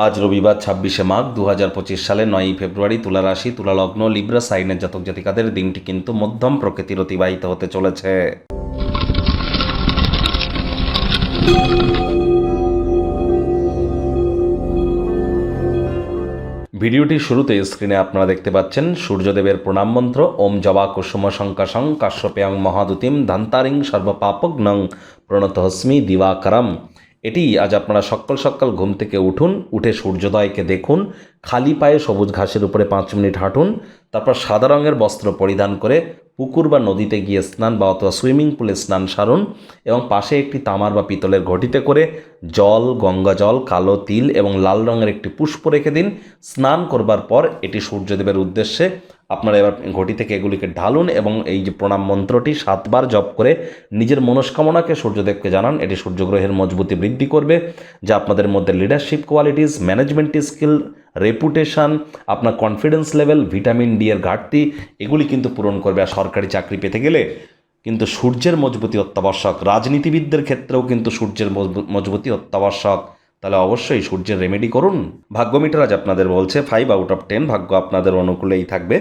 আজ রবিবার ২৬শে মাঘ ২০২৫ সালে ৯ই ফেব্রুয়ারি তুলা রাশি তুলা লগ্ন লিব্রা সাইনের জাতক জাতিকাদের দিনটি কিন্তু মধ্যম প্রকৃতির অতিবাহিত হতে চলেছে। ভিডিওটির শুরুতে স্ক্রিনে আপনারা দেখতে পাচ্ছেন সূর্যদেবের প্রণাম মন্ত্র ওম জবা কুসুম শঙ্কাশং কাশ্যপেয়ং মহাদুতিম ধান্তারিং সর্বপাপগ্নং প্রণতহস্মি দিবাকরম। এটি আজ আপনারা সকাল সকাল ঘুম থেকে উঠে সূর্যোদয়কে দেখুন, খালি পায়ে সবুজ ঘাসের উপরে 5 মিনিট হাঁটুন, তারপর সাদা রঙের বস্ত্র পরিধান করে পুকুর বা নদীতে গিয়ে স্নান বা অথবা সুইমিং পুলে স্নান সারুন এবং পাশে একটি তামার বা পিতলের ঘটিতে করে জল, গঙ্গা জল, কালো তিল এবং লাল রঙের একটি পুষ্প রেখে দিন। স্নান করবার পর এটি সূর্যদেবের উদ্দেশ্যে আপনারা এবার ঘটি থেকে এগুলিকে ঢালুন এবং এই যে প্রণাম মন্ত্রটি 7 বার জপ করে নিজের মনস্কামনাকে সূর্যদেবকে জানান। এটি সূর্যগ্রহের মজবুতি বৃদ্ধি করবে, যা আপনাদের মধ্যে leadership qualities, management skill, reputation, আপনার কনফিডেন্স লেভেল, ভিটামিন ডি এর ঘাটতি এগুলি কিন্তু পূরণ করবে। আর সরকারি চাকরি পেতে গেলে কিন্তু সূর্যের মজবুতি অত্যাবশ্যক। রাজনীতিবিদদের ক্ষেত্রেও কিন্তু সূর্যের মজবুতি অত্যাবশ্যক। তাহলে অবশ্যই সূর্যের রেমেডি করুন। ভাগ্য মিটার আজ আপনাদের বলছে 5 আউট অফ 10, ভাগ্য আপনাদের অনুকূলেই থাকবে।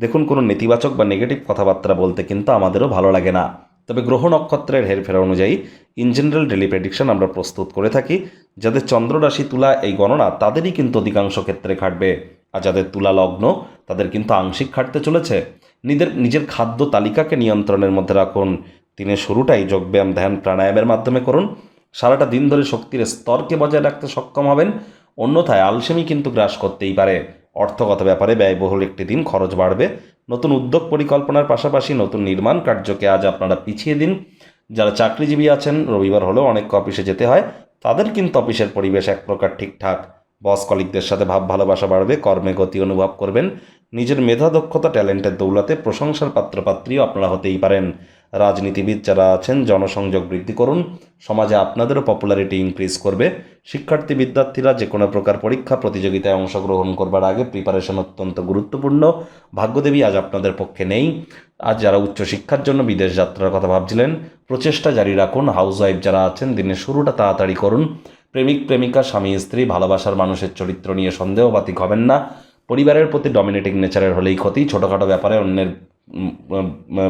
দেখুন, কোনো নেতিবাচক বা নেগেটিভ কথাবার্তা বলতে কিন্তু আমাদেরও ভালো লাগে না, তবে গ্রহ নক্ষত্রের হেরফের অনুযায়ী ইন জেনারেল ডেলি প্রেডিকশন আমরা প্রস্তুত করে থাকি। যাদের চন্দ্র রাশি তুলা এই গণনা তাদেরই কিন্তু অধিকাংশ ক্ষেত্রে খাটবে, আর যাদের তুলা লগ্ন তাদের কিন্তু আংশিক খাটতে চলেছে। নিজের খাদ্য তালিকাকে নিয়ন্ত্রণের মধ্যে রাখুন। দিনের শুরুটাই যোগব্যায়াম, ধ্যান, প্রাণায়ামের মাধ্যমে করুন। সারাটা দিন ধরে শক্তির স্তরকে বজায় রাখতে সক্ষম হবেন। অন্যথায় আলসেমি কিন্তু গ্রাস করতেই পারে। অর্থগত ব্যাপারে ব্যয়বহুল একটি দিন, খরচ বাড়বে। নতুন উদ্যোগ পরিকল্পনার পাশাপাশি নতুন নির্মাণ কার্যকে আজ আপনারা পিছিয়ে দিন। যারা চাকরিজীবী আছেন, রবিবার হলেও অনেককে অফিসে যেতে হয়, তাদের কিন্তু অফিসের পরিবেশ এক প্রকার ঠিকঠাক। বস কলিগদের সাথে ভাব ভালোবাসা বাড়বে, কর্মে গতি অনুভব করবেন। নিজের মেধা, দক্ষতা, ট্যালেন্টের দৌলতে প্রশংসার পাত্রপাত্রীও আপনারা হতেই পারেন। রাজনীতিবিদ যারা আছেন, জনসংযোগ বৃদ্ধি করুন, সমাজে আপনাদেরও পপুলারিটি ইনক্রিজ করবে। শিক্ষার্থী বিদ্যার্থীরা যে কোনো প্রকার পরীক্ষা প্রতিযোগিতায় অংশগ্রহণ করবার আগে প্রিপারেশন অত্যন্ত গুরুত্বপূর্ণ। ভাগ্যদেবী আজ আপনাদের পক্ষে নেই। আজ যারা উচ্চশিক্ষার জন্য বিদেশ যাত্রার কথা ভাবছিলেন, প্রচেষ্টা জারি রাখুন। হাউসওয়াইফ যারা আছেন, দিনের শুরুটা তাড়াতাড়ি করুন। প্রেমিক প্রেমিকা, স্বামী স্ত্রী, ভালোবাসার মানুষের চরিত্র নিয়ে সন্দেহবাতিক হবেন না। পরিবারের প্রতি ডমিনেটিং নেচারের হলেই ক্ষতি। ছোটোখাটো ব্যাপারে অন্যের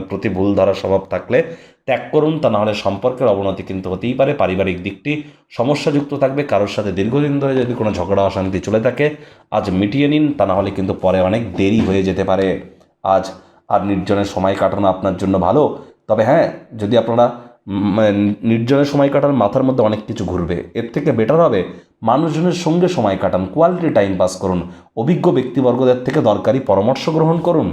প্রতি ভুল ধরার স্বভাব থাকলে ত্যাগ করুন, তা নাহলে সম্পর্কের অবনতি কিন্তু হতেই পারে। পারিবারিক দিকটি সমস্যাযুক্ত থাকবে। কারোর সাথে দীর্ঘদিন ধরে যদি কোনো ঝগড়া অশান্তি চলে থাকে, আজ মিটিয়ে নিন, তা নাহলে কিন্তু পরে অনেক দেরি হয়ে যেতে পারে। আজ আর নির্জনের সময় কাটানো আপনার জন্য ভালো, তবে হ্যাঁ, যদি আপনারা নির্জনের সময় কাটান, মাথার মধ্যে অনেক কিছু ঘুরবে। এর থেকে বেটার হবে মানুষজনের সঙ্গে সময় কাটান, কোয়ালিটি টাইম পাস করুন, অভিজ্ঞ ব্যক্তিবর্গদের থেকে দরকারি পরামর্শ গ্রহণ করুন।